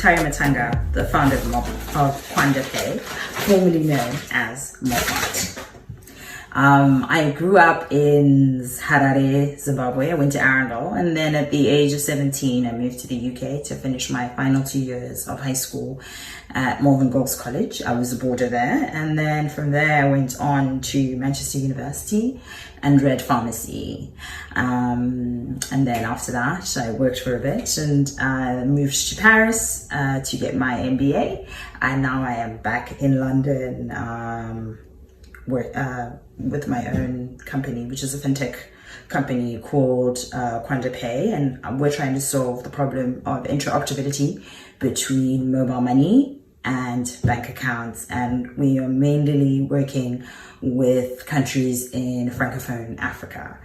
Tariro Matanga, the founder of Kwanda Pay, formerly known as Mobart. I grew up in Harare, Zimbabwe. I went to Arundel, and then at the age of 17, I moved to the UK to finish my final 2 years of high school at Malvern Girls College. I was a boarder there, and then from there I went on to Manchester University and read pharmacy. And then after that, I worked for a bit and moved to Paris to get my MBA. And now I am back in London with my own company, which is a fintech company called Kwanda Pay, and we're trying to solve the problem of interoperability between mobile money and bank accounts, and we are mainly working with countries in Francophone Africa.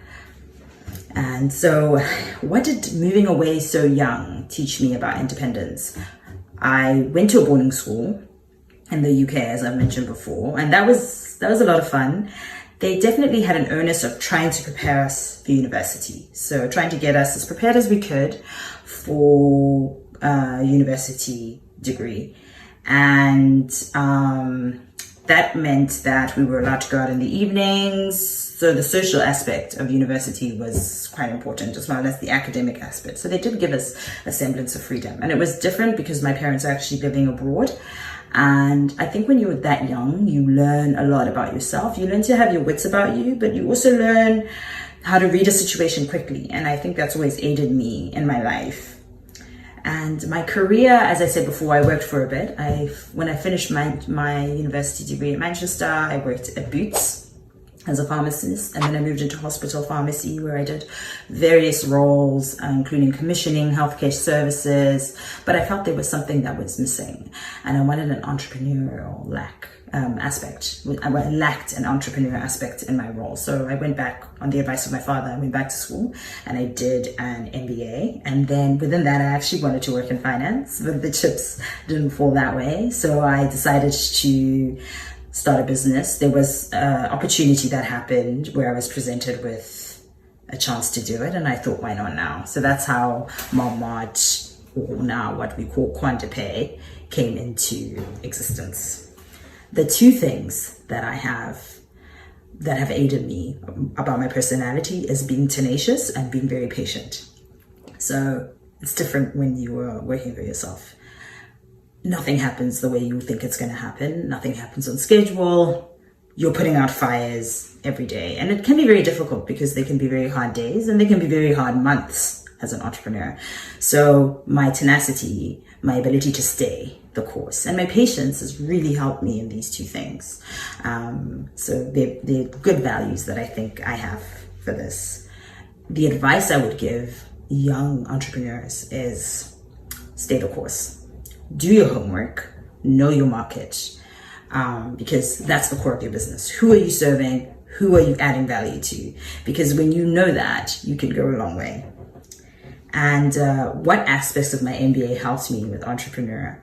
And so what did moving away so young teach me about independence? I went to a boarding school in the UK, as I've mentioned before, and that was a lot of fun. They definitely had an onus of trying to prepare us for university. So trying to get us as prepared as we could for a university degree. And that meant that we were allowed to go out in the evenings. So the social aspect of university was quite important, as well as the academic aspect. So they did give us a semblance of freedom. And it was different because my parents are actually living abroad. And I think when you're that young, you learn a lot about yourself. You learn to have your wits about you, but you also learn how to read a situation quickly. And I think that's always aided me in my life. And my career, as I said before, I worked for a bit. When I finished my university degree at Manchester, I worked at Boots as a pharmacist, and then I moved into hospital pharmacy, where I did various roles, including commissioning, healthcare services, but I felt there was something that was missing, and I wanted an entrepreneurial aspect. I lacked an entrepreneurial aspect in my role. So I went back, on the advice of my father, I went back to school and I did an MBA, and then within that I actually wanted to work in finance, but the chips didn't fall that way. So I decided to start a business. There was an opportunity that happened where I was presented with a chance to do it, and I thought, why not now? So that's how Mobart, or now what we call Kwanda Pay, came into existence. The two things that I have that have aided me about my personality is being tenacious and being very patient. So it's different when you are working for yourself. Nothing happens the way you think it's going to happen. Nothing happens on schedule. You're putting out fires every day. And it can be very difficult because they can be very hard days and they can be very hard months as an entrepreneur. So my tenacity, my ability to stay the course, and my patience has really helped me in these two things. So they're good values that I think I have for this. The advice I would give young entrepreneurs is stay the course. Do your homework, know your market, because that's the core of your business. Who are you serving? Who are you adding value to? Because when you know that, you can go a long way. And what aspects of my MBA helped me with entrepreneur?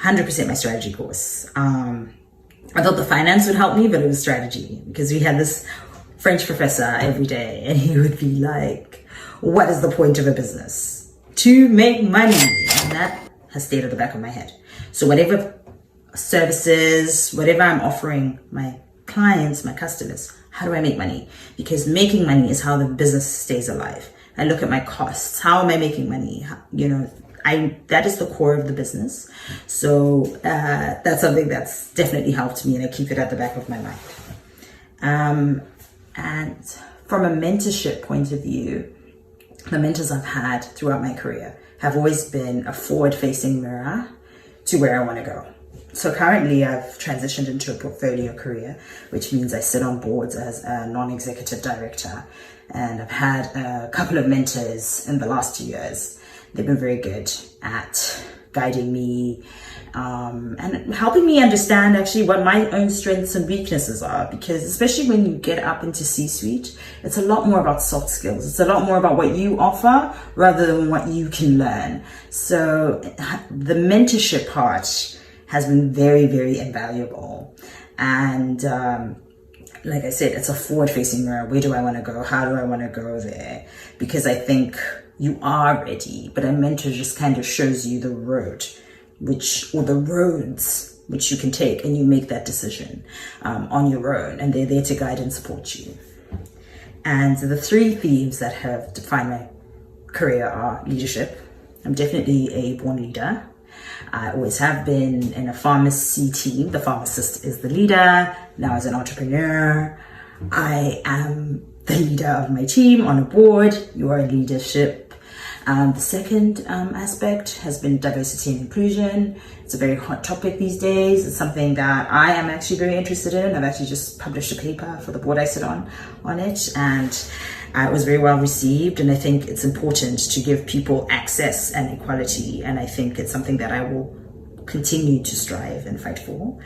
100% my strategy course. I thought the finance would help me, but it was strategy, because we had this French professor every day, and he would be like, what is the point of a business? To make money. And that has stayed at the back of my head. So whatever services, whatever I'm offering my clients, my customers, how do I make money? Because making money is how the business stays alive. I look at my costs. How am I making money? That is the core of the business. So that's something that's definitely helped me, and I keep it at the back of my mind. And from a mentorship point of view, the mentors I've had throughout my career have always been a forward-facing mirror to where I want to go. So currently I've transitioned into a portfolio career, which means I sit on boards as a non-executive director. And I've had a couple of mentors in the last 2 years. They've been very good at guiding me and helping me understand actually what my own strengths and weaknesses are, because especially when you get up into C-suite, it's a lot more about soft skills. It's a lot more about what you offer rather than what you can learn. So the mentorship part has been very, very invaluable. And like I said, it's a forward-facing mirror. Where do I want to go? How do I want to go there? Because I think you are ready, but a mentor just kind of shows you the road or the roads which you can take, and you make that decision on your own, and they're there to guide and support you. And the three themes that have defined my career are leadership. I'm definitely a born leader. I always have been in a pharmacy team. The pharmacist is the leader. Now as an entrepreneur, I am the leader of my team on a board. You are leadership. The second aspect has been diversity and inclusion. It's a very hot topic these days. It's something that I am actually very interested in. I've actually just published a paper for the board I sit on it, and it was very well received. And I think it's important to give people access and equality, and I think it's something that I will continue to strive and fight for.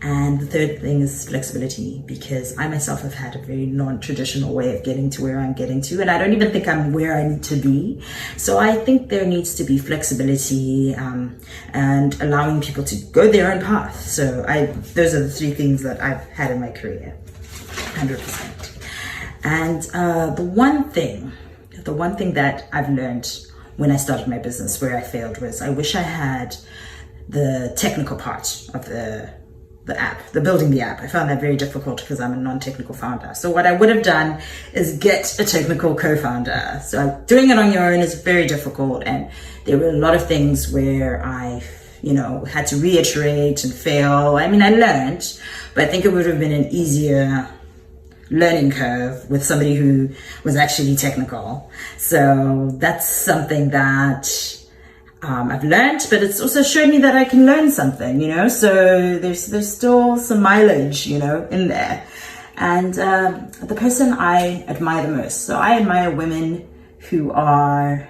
And the third thing is flexibility, because I myself have had a very non-traditional way of getting to where I'm getting to, and I don't even think I'm where I need to be. So I think there needs to be flexibility and allowing people to go their own path. So those are the three things that I've had in my career, 100%. And the one thing that I've learned when I started my business where I failed was I wish I had the technical part of the app, building the app. I found that very difficult because I'm a non-technical founder. So what I would have done is get a technical co-founder. So doing it on your own is very difficult. And there were a lot of things where I, had to reiterate and fail. I mean, I learned, but I think it would have been an easier learning curve with somebody who was actually technical. So that's something that I've learned, but it's also showed me that I can learn something, so there's still some mileage, in there. And the person I admire the most, so I admire women who are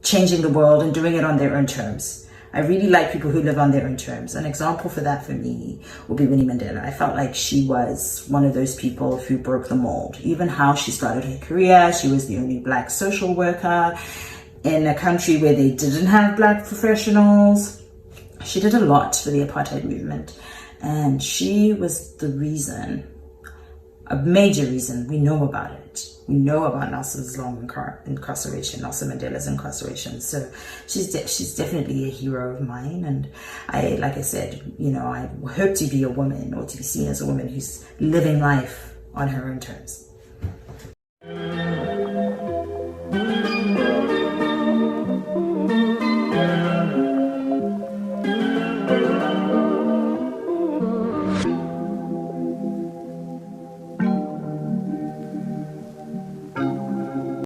changing the world and doing it on their own terms. I really like people who live on their own terms. An example for that for me would be Winnie Mandela. I felt like she was one of those people who broke the mold. Even how she started her career, she was the only Black social worker in a country where they didn't have Black professionals. She did a lot for the apartheid movement, and she was the reason, a major reason we know about it. We know about Nelson's long incarceration, Nelson Mandela's incarceration. So she's definitely a hero of mine. And like I said, I hope to be a woman, or to be seen as a woman who's living life on her own terms.